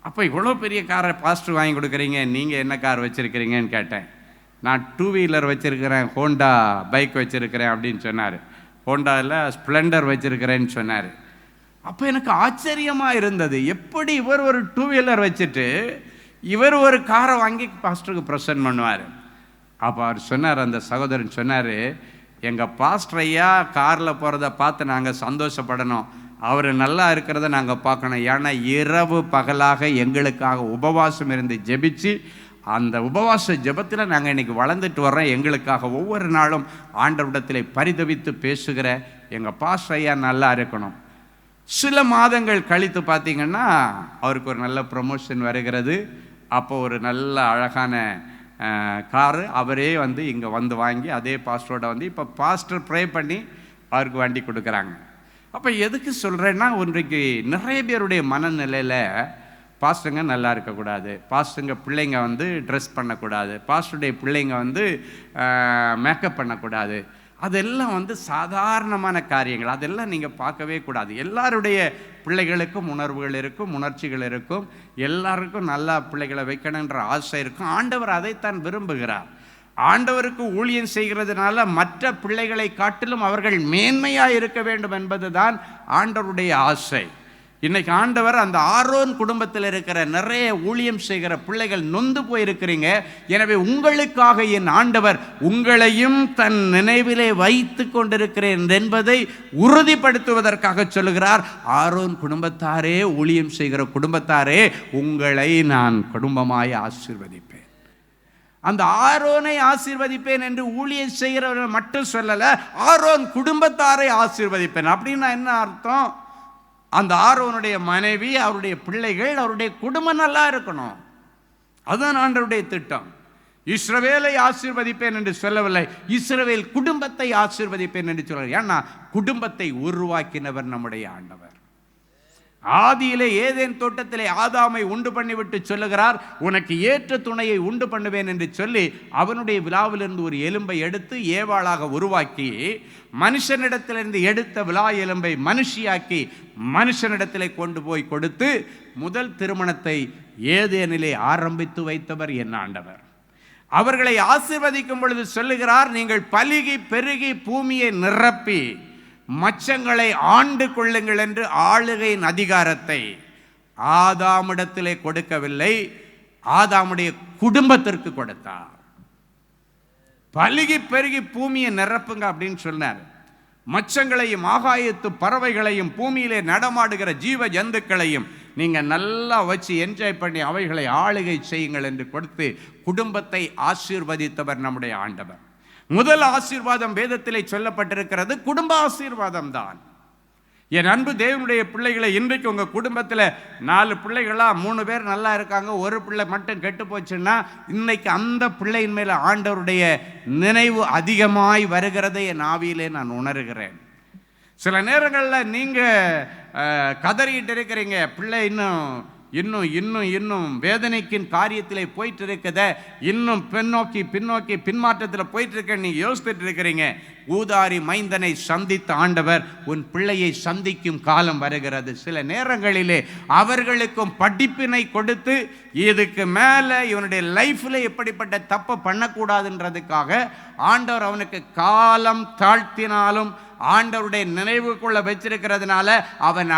அப்போ இவ்வளோ பெரிய காரை பாஸ்டர் வாங்கி கொடுக்குறீங்க, நீங்கள் என்ன கார் வச்சுருக்கிறீங்கன்னு கேட்டேன். நான் 2 வீலர் வச்சுருக்கிறேன், ஹோண்டா பைக் வச்சுருக்கிறேன் அப்படின்னு சொன்னார். ஹோண்டாவில் ஸ்ப்ளெண்டர் வச்சுருக்கிறேன்னு சொன்னார். அப்போ எனக்கு ஆச்சரியமாக இருந்தது, எப்படி இவர் ஒரு 2 வீலர் வச்சுட்டு இவர் ஒரு காரை வாங்கி பாஸ்டருக்கு ப்ரெசன்ட் பண்ணுவார். அப்போ அவர் சொன்னார், அந்த சகோதரன் சொன்னார், எங்கள் பாஸ்டர் ஐயா காரில் போகிறத பார்த்து நாங்கள் சந்தோஷப்படணும், அவர் நல்லா இருக்கிறத நாங்கள் பார்க்கணும். ஏன்னா இரவு பகலாக எங்களுக்காக உபவாசம் இருந்து ஜெபிச்சு, அந்த உபவாச ஜெபத்தில் நாங்கள் இன்றைக்கி வளர்ந்துட்டு வர்றோம். எங்களுக்காக ஒவ்வொரு நாளும் ஆண்டவரிடத்தில் பரிதவித்து பேசுகிற எங்கள் பாஸ்டர் ஐயா நல்லா இருக்கணும். சில மாதங்கள் கழித்து பார்த்திங்கன்னா அவருக்கு ஒரு நல்ல ப்ரமோஷன் வருகிறது. அப்போ ஒரு நல்ல அழகான காரு அவரே வந்து இங்கே வந்து வாங்கி அதே பாஸ்டரோட வந்து இப்போ பாஸ்டர் ப்ரே பண்ணி அவருக்கு வண்டி கொடுக்குறாங்க. அப்போ எதுக்கு சொல்கிறேன்னா, இன்றைக்கு நிறைய பேருடைய மனநிலையில் பாஸ்டருங்க நல்லா இருக்கக்கூடாது, பாஸ்டருங்க பிள்ளைங்க வந்து ட்ரெஸ் பண்ணக்கூடாது, பாஸ்டருடைய பிள்ளைங்க வந்து மேக்கப் பண்ணக்கூடாது, அதெல்லாம் வந்து சாதாரணமான காரியங்கள், அதெல்லாம் நீங்கள் பார்க்கவே கூடாது. எல்லாருடைய பிள்ளைகளுக்கும் உணர்வுகள் இருக்கும், உணர்ச்சிகள் இருக்கும், எல்லாருக்கும் நல்லா பிள்ளைகளை வைக்கணுன்ற ஆசை இருக்கும். ஆண்டவர் அதைத்தான் விரும்புகிறார். ஆண்டவருக்கு ஊழியம் செய்கிறதுனால மற்ற பிள்ளைகளை காட்டிலும் அவர்கள் மேன்மையாக இருக்க வேண்டும் என்பதுதான் ஆண்டவருடைய ஆசை. இன்னைக்கு ஆண்டவர் அந்த ஆரோன் குடும்பத்தில் இருக்கிற நிறைய ஊழியம் செய்கிற பிள்ளைகள் நொந்து போயிருக்கிறீங்க. எனவே உங்களுக்காக என் ஆண்டவர் உங்களையும் தன் நினைவிலே வைத்து கொண்டிருக்கிறேன் என்பதை உறுதிப்படுத்துவதற்காக சொல்லுகிறார். ஆரோன் குடும்பத்தாரே, ஊழியம் செய்கிற குடும்பத்தாரே, உங்களை நான் குடும்பமாய் ஆசீர்வதிப்பேன். அந்த ஆரோனை ஆசீர்வதிப்பேன் என்று ஊழியம் செய்கிறவர்கள் மட்டும் சொல்லல, ஆரோன் குடும்பத்தாரை ஆசீர்வதிப்பேன். அப்படின்னா என்ன அர்த்தம்? அந்த ஆரோனுடைய மனைவி, அவருடைய பிள்ளைகள், அவருடைய குடும்பம் நல்லா இருக்கணும். அதுதான் ஆண்டவருடைய திட்டம். இஸ்ரவேலை ஆசீர்வதிப்பேன் என்று சொல்லவில்லை, இஸ்ரவேல் குடும்பத்தை ஆசீர்வதிப்பேன் என்று சொல்கிறார். ஏன்னா குடும்பத்தை உருவாக்கினவர் நம்முடைய ஆண்டவர். ஆதியிலே ஏதேன் தோட்டத்திலே ஆதாமை உண்டு பண்ணிவிட்டு சொல்லுகிறார், உனக்கு ஏற்ற துணையை உண்டு பண்ணுவேன் என்று சொல்லி அவனுடைய விலாவிலிருந்து ஒரு எலும்பை எடுத்து ஏவாளாக உருவாக்கி, மனுஷனிடத்திலிருந்து எடுத்த விலா எலும்பை மனுஷியாக்கி மனுஷனிடத்திலே கொண்டு போய் கொடுத்து முதல் திருமணத்தை ஏதேனிலே ஆரம்பித்து வைத்தவர் என் ஆண்டவர். அவர்களை ஆசீர்வதிக்கும் பொழுது சொல்லுகிறார், நீங்கள் பலுகி பெருகி பூமியை நிரப்பி மச்சங்களை ஆண்டு கொள்ளுங்கள் என்று ஆளுகையின் அதிகாரத்தை ஆதாமிடத்திலே கொடுக்கவில்லை, ஆதாமுடைய குடும்பத்திற்கு கொடுத்தார். பலுகி பெருகி பூமியை நிரப்புங்க அப்படின்னு சொன்னார். மச்சங்களையும் ஆகாயத்து பறவைகளையும் பூமியிலே நடமாடுகிற ஜீவ ஜந்துக்களையும் நீங்க நல்லா வச்சு என்ஜாய் பண்ணி அவைகளை ஆளுகை செய்யுங்கள் என்று கொடுத்து குடும்பத்தை ஆசீர்வதித்தவர் நம்முடைய ஆண்டவர். முதல் ஆசீர்வாதம் வேதத்திலே சொல்லப்பட்டிருக்கிறது, குடும்ப ஆசீர்வாதம் தான். என் அன்பு தேவனுடைய பிள்ளைகளை, இன்றைக்கு உங்கள் குடும்பத்தில் 4 பிள்ளைகளா 3 பேர் நல்லா இருக்காங்க, ஒரு பிள்ளை மட்டும் கெட்டு போச்சுன்னா இன்னைக்கு அந்த பிள்ளையின் மேலே ஆண்டவருடைய நினைவு அதிகமாய் வருகிறதை என் ஆவியிலே நான் உணர்கிறேன். சில நேரங்களில் நீங்கள் கதறிக்கிட்டு இருக்கிறீங்க, பிள்ளை இன்னும் இன்னும் இன்னும் இன்னும் வேதனைக்கின் காரியத்திலே போயிட்டு இருக்குத, இன்னும் பின்னோக்கி பின்மாற்றத்தில் போயிட்டு இருக்க நீங்கள் யோசித்துட்டு இருக்கிறீங்க. ஊதாரி மைந்தனை சந்தித்த ஆண்டவர் உன் பிள்ளையை சந்திக்கும் காலம் வருகிறது. சில நேரங்களிலே அவர்களுக்கும் படிப்பினை கொடுத்து இதுக்கு மேலே இவனுடைய லைஃப்பில் எப்படிப்பட்ட தப்பை பண்ணக்கூடாதுன்றதுக்காக ஆண்டவர் அவனுக்கு காலம் தாழ்த்தினாலும் ஆண்டவருடைய நினைவுக்குள்ள வச்சிருக்கிறதுனால அவன்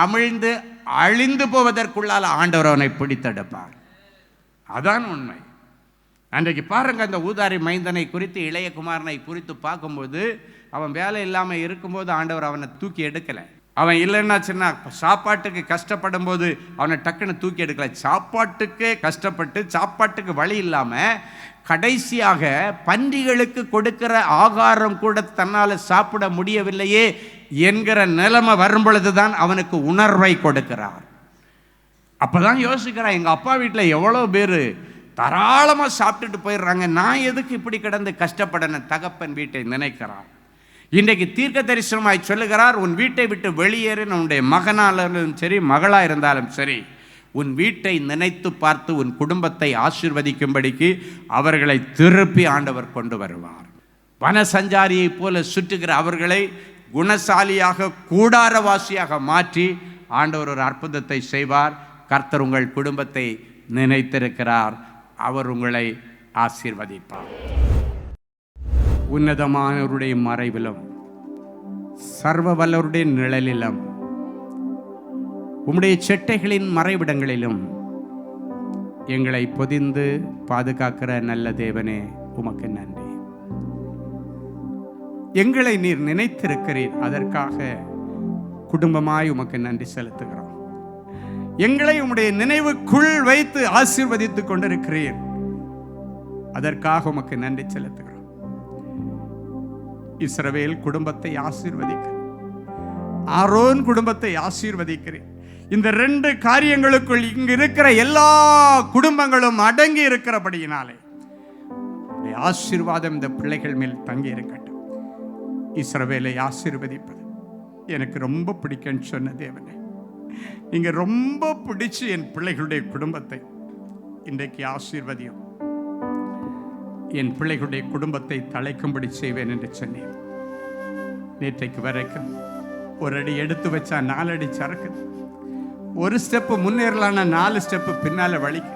அழிந்து போவதற்குள்ளால் ஆண்டவர் அவனை பிடித்தெடுப்பார். அதான் உண்மை. அன்றைக்கு பாருங்க, அந்த ஊதாரி மைந்தனை குறித்து, இளைய குமாரனை குறித்து பார்க்கும்போது, அவன் வேலை இல்லாமல் இருக்கும்போது ஆண்டவர் அவனை தூக்கி எடுக்கலை. அவன் இல்லைன்னா சின்ன சாப்பாட்டுக்கு கஷ்டப்படும் போது அவனை டக்குன்னு தூக்கி எடுக்கலை. சாப்பாட்டுக்கே கஷ்டப்பட்டு சாப்பாட்டுக்கு வழி இல்லாமல் கடைசியாக பன்றிகளுக்கு கொடுக்கிற ஆகாரம் கூட தன்னால் சாப்பிட முடியவில்லையே என்கிற நிலைமை வரும் பொழுதுதான் அவனுக்கு உணர்வை கொடுக்கிறார். அப்போதான் யோசிக்கிறான், எங்கள் அப்பா வீட்டில் எவ்வளோ பேர் தாராளமாக சாப்பிட்டுட்டு போயிடுறாங்க, நான் எதுக்கு இப்படி கிடந்து கஷ்டப்படணும்? தகப்பன் வீட்டை நினைக்கிறார். இன்றைக்கு தீர்க்க தரிசனமாய் சொல்லுகிறார், உன் வீட்டை விட்டு வெளியேறி உன்னுடைய மகனாலும் சரி மகளாக இருந்தாலும் சரி, உன் வீட்டை நினைத்து பார்த்து உன் குடும்பத்தை ஆசீர்வதிக்கும்படிக்கு அவர்களை திருப்பி ஆண்டவர் கொண்டு வருவார். வனசஞ்சாரியை போல சுற்றுகிற அவர்களை குணசாலியாக கூடாரவாசியாக மாற்றி ஆண்டவர் ஒரு அற்புதத்தை செய்வார். கர்த்தர் உங்கள் குடும்பத்தை நினைத்திருக்கிறார், அவர் உங்களை ஆசீர்வதிப்பார். உன்னதமானவருடைய மறைவிலும் சர்வ வல்லவருடைய நிழலிலும் உம்முடைய செட்டைகளின் மறைவிடங்களிலும் எங்களை பொதிந்து பாதுகாக்கிற நல்ல தேவனே, உமக்கு நன்றி. எங்களை நீர் நினைத்திருக்கிறீர், அதற்காக குடும்பமாய் உமக்கு நன்றி செலுத்துகிறோம். எங்களை உம்முடைய நினைவுக்குள் வைத்து ஆசீர்வதித்துக் கொண்டிருக்கிறீர். அதற்காக உமக்கு நன்றி செலுத்துகிறோம். இஸ்ரவேல் குடும்பத்தை ஆசீர்வதிக்கிறேன், ஆரோன் குடும்பத்தை ஆசீர்வதிக்கிறேன். இந்த 2 காரியங்களுக்குள் இங்கு இருக்கிற எல்லா குடும்பங்களும் அடங்கி இருக்கிறபடியினாலே ஆசீர்வாதம் இந்த பிள்ளைகள் மேல் தங்கி இருக்கட்டும். இஸ்ரவேலை ஆசீர்வதிப்பது எனக்கு ரொம்ப பிடிக்கும்னு சொன்ன தேவனே, நீங்க ரொம்ப பிடிச்சு என் பிள்ளைகளுடைய குடும்பத்தை இன்றைக்கு ஆசீர்வதியும். என் பிள்ளைகளுடைய குடும்பத்தை தழைக்கும்படி செய்வேன் என்று சொன்னேன். நேற்றைக்கு வரைக்கும் ஒரு அடி எடுத்து வச்சா 4 அடி சறுக்குது, ஒரு ஸ்டெப்பு முன்னேறலான்னா 4 ஸ்டெப்பு பின்னால வலிக்கு.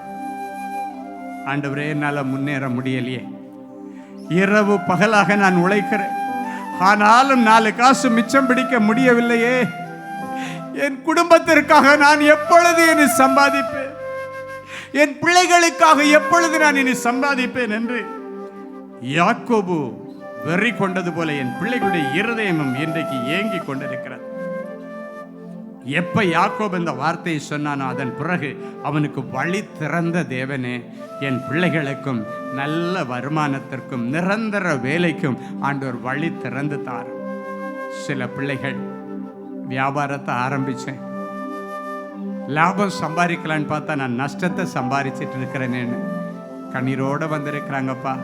ஆண்டவரே, என்னால முன்னேற முடியலையே. இரவு பகலாக நான் உழைக்கிறேன், ஆனாலும் 4 காசு மிச்சம் பிடிக்க முடியவில்லையே. என் குடும்பத்திற்காக நான் எப்பொழுது இனி சம்பாதிப்பேன், என் பிள்ளைகளுக்காக எப்பொழுது நான் இனி சம்பாதிப்பேன் என்று யாக்கோபு வெறி கொண்டது போல என் பிள்ளைகளுடைய இருதயமும் இன்றைக்கு ஏங்கி கொண்டிருக்கிறது. எப்ப யாக்கோபு இந்த வார்த்தையை சொன்னானோ அதன் பிறகு அவனுக்கு வழி திறந்த தேவனே, என் பிள்ளைகளுக்கும் நல்ல வருமானத்திற்கும் நிரந்தர வேலைக்கும் ஆண்டவர் வழி திறந்து தார். சில பிள்ளைகள் வியாபாரத்தை ஆரம்பிச்சேன், லாபம் சம்பாதிக்கலான்னு பார்த்தா நான் நஷ்டத்தை சம்பாதிச்சிட்டு இருக்கிறேன்னு கண்ணீரோட வந்திருக்கிறாங்கப்பா.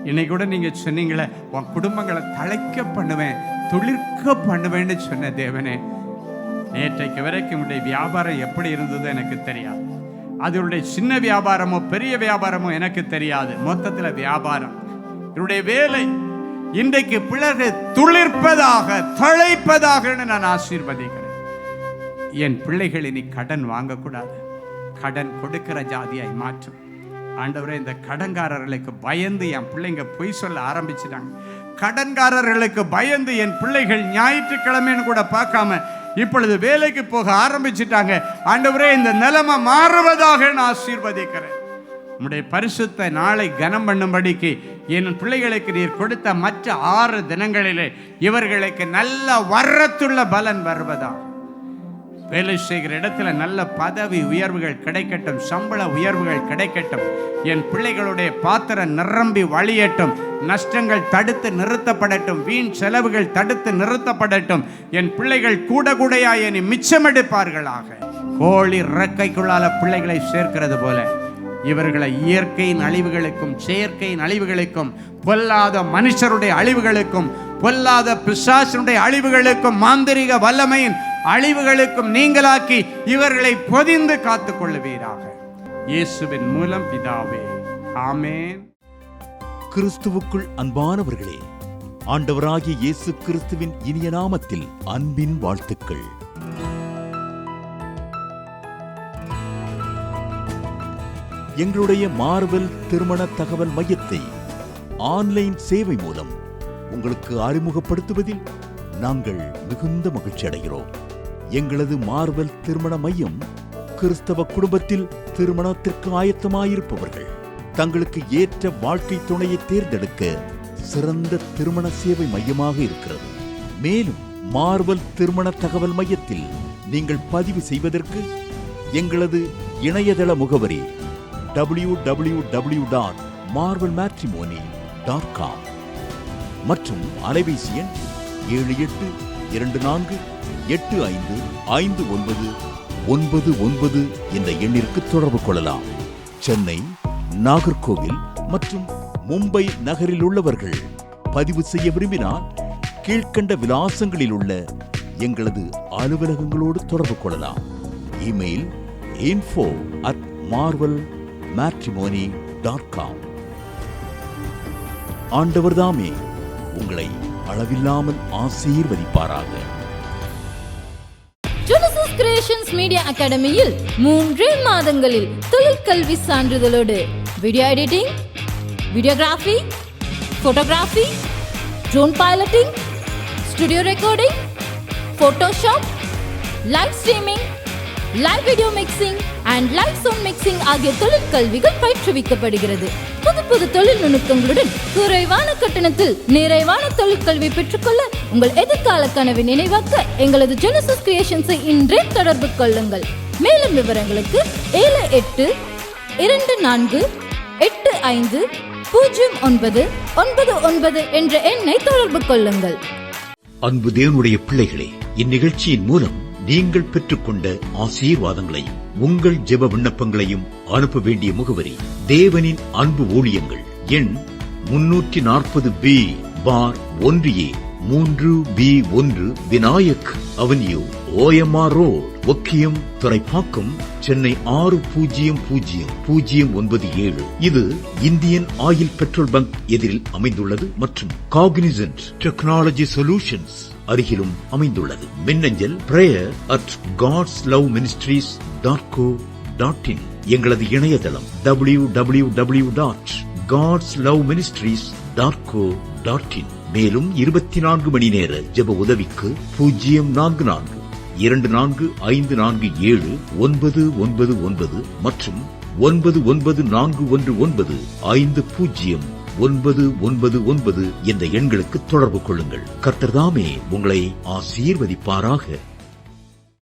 இன்னைக்கு கூட நீங்க சொன்னீங்களே, உன் குடும்பங்களை தழைக்க பண்ணுவேன், துளிர்க்க பண்ணுவேன்னு சொன்ன தேவனே, நேற்றைக்கு வரைக்கும் உடைய வியாபாரம் எப்படி இருந்ததோ எனக்கு தெரியாது. அதனுடைய சின்ன வியாபாரமோ பெரிய வியாபாரமோ எனக்கு தெரியாது. மொத்தத்தில் வியாபாரம், என்னுடைய வேலை இன்றைக்கு பிள்ளைகள் துளிர்ப்பதாக தழைப்பதாக நான் ஆசீர்வதிக்கிறேன். என் பிள்ளைகள் இனி கடன் வாங்கக்கூடாது, கடன் கொடுக்கிற ஜாதியாய் மாற்றும். ஆண்டவரே, இந்த கடன்காரர்களுக்கு பயந்து என் பிள்ளைங்க பொய் சொல்ல ஆரம்பிச்சிட்டாங்க. கடன்காரர்களுக்கு பயந்து என் பிள்ளைகள் ஞாயிற்றுக்கிழமைன்னு கூட பார்க்காம இப்பொழுது வேலைக்கு போக ஆரம்பிச்சிட்டாங்க. ஆண்டவரே, இந்த நிலைமை மாறுவதாக நான் ஆசீர்வதிக்கிறேன். உம்முடைய பரிசுத்த நாளை கனம் பண்ணும்படிக்கு என் பிள்ளைகளுக்கு நீர் கொடுத்த மற்ற 6 தினங்களிலே இவர்களுக்கு நல்ல வரத்துள்ள பலன் வருவதாக. வேலை செய்கிற இடத்துல நல்ல பதவி உயர்வுகள் கிடைக்கட்டும், சம்பள உயர்வுகள் கிடைக்கட்டும். என் பிள்ளைகளுடைய பாத்திரம் நிரம்பி வழியட்டும், நஷ்டங்கள் தடுத்து நிறுத்தப்படட்டும், வீண் செலவுகள் தடுத்து நிறுத்தப்படட்டும். என் பிள்ளைகள் கூட கூடையாய் என்னை மிச்சமெடுப்பார்களாக. கோழி இறக்கைக்குள்ளால பிள்ளைகளை சேர்க்கிறது போல இவர்களை இயற்கையின் அழிவுகளுக்கும் செயற்கையின் அழிவுகளுக்கும் பொல்லாத மனுஷருடைய அழிவுகளுக்கும் பொல்லாத பிசாசனுடைய அழிவுகளுக்கும் மாந்திரிக வல்லமையின் அழிவுகளுக்கும் நீங்களாக்கி இவர்களை பொதிந்து காத்துக் கொள்ளுவீராக. இயேசுவின் மூலம் பிதாவே, ஆமென். கிறிஸ்துவுக்குள் அன்பானவர்களே, ஆண்டவராகிய இயேசு கிறிஸ்துவின் இனிய நாமத்தில் அன்பின் வாழ்த்துக்கள். எங்களுடைய மார்வெல் திருமண தகவல் மையத்தை ஆன்லைன் சேவை மூலம் உங்களுக்கு அறிமுகப்படுத்துவதில் நாங்கள் மிகுந்த மகிழ்ச்சி அடைகிறோம். எங்களது மார்வெல் திருமண மையம் கிறிஸ்தவ குடும்பத்தில் திருமணத்திற்கு ஆயத்தமாயிருப்பவர்கள் தங்களுக்கு ஏற்ற வாழ்க்கை துணையை தேர்ந்தெடுக்க சிறந்த திருமண சேவை மையமாக இருக்கிறது. மேலும் மார்வெல் திருமண தகவல் மையத்தில் நீங்கள் பதிவு செய்வதற்கு எங்களது இணையதள முகவரி www.marvelmatrimony.com மற்றும் அலைபேசி எண் 7824855999 என்ற எண்ணிற்கு தொடர்பு கொள்ளலாம். சென்னை, நாகர்கோவில் மற்றும் மும்பை நகரில் உள்ளவர்கள் பதிவு செய்ய விரும்பினால் கீழ்க்கண்ட விலாசங்களில் உள்ள எங்களது அலுவலகங்களோடு தொடர்பு கொள்ளலாம். Email info@marvelmatrimony.com. ஆண்டவர்தாமே உங்களை அளவில்லாமல் ஆசீர்வதிப்பாராக. Genesis Creations Media Academy-யில் 3 மாதங்களில் தொழிற்கல்வி சான்றிதழோடு video editing, videography, photography, drone piloting, studio recording, Photoshop, live streaming, live video mixing, and live sound mixing ஆகிய தொழிற்கல்விகள் பயிற்றுவிக்கப்படுகிறது. புது தொழில் நுணுக்கங்களுடன் குறைவான கட்டணத்தில் நிறைவான தொழிற்கல்வி பெற்றுக்கொள்ள உங்கள் எதிர்கால கனவை நினைவாக்க எங்களது ஜெனசிஸ் கிரியேஷன்ஸை இன்றே தொடர்பு கொள்ளுங்கள். மேலும் விவரங்களுக்கு 7824850999 என்ற எண்ணை தொடர்பு கொள்ளுங்கள். அன்பு தேவனுடைய பிள்ளைகளே, இந்நிகழ்ச்சியின் மூலம் நீங்கள் பெற்றுக்கொண்ட ஆசீர்வாதங்களை உங்கள் ஜெப விண்ணப்பங்களையும் அனுப்ப வேண்டிய முகவரி தேவனின் அன்பு ஊழியங்கள், எண் 340B பார் 1A 3B1 Vinayak avenue, OMR road, Okkiyam, Thoraipakkam, Chennai 600097. இது இந்தியன் ஆயில் பெட்ரோல் பங்க் எதிரில் அமைந்துள்ளது மற்றும் காக்னிசன்ட் டெக்னாலஜி சொல்யூஷன்ஸ் அருகிலும் அமைந்துள்ளது. மின்னஞ்சல் prayer@godsloveministries.co.in. எங்களது இணையதளம் www.godsloveministries.co.in. மேலும் 24 மணி நேர ஜெப உதவிக்கு 04454479999 மற்றும் 9941950999 என்ற எண்களுக்கு தொடர்பு கொள்ளுங்கள். கர்த்தர் தாமே உங்களை ஆசீர்வதிப்பாராக.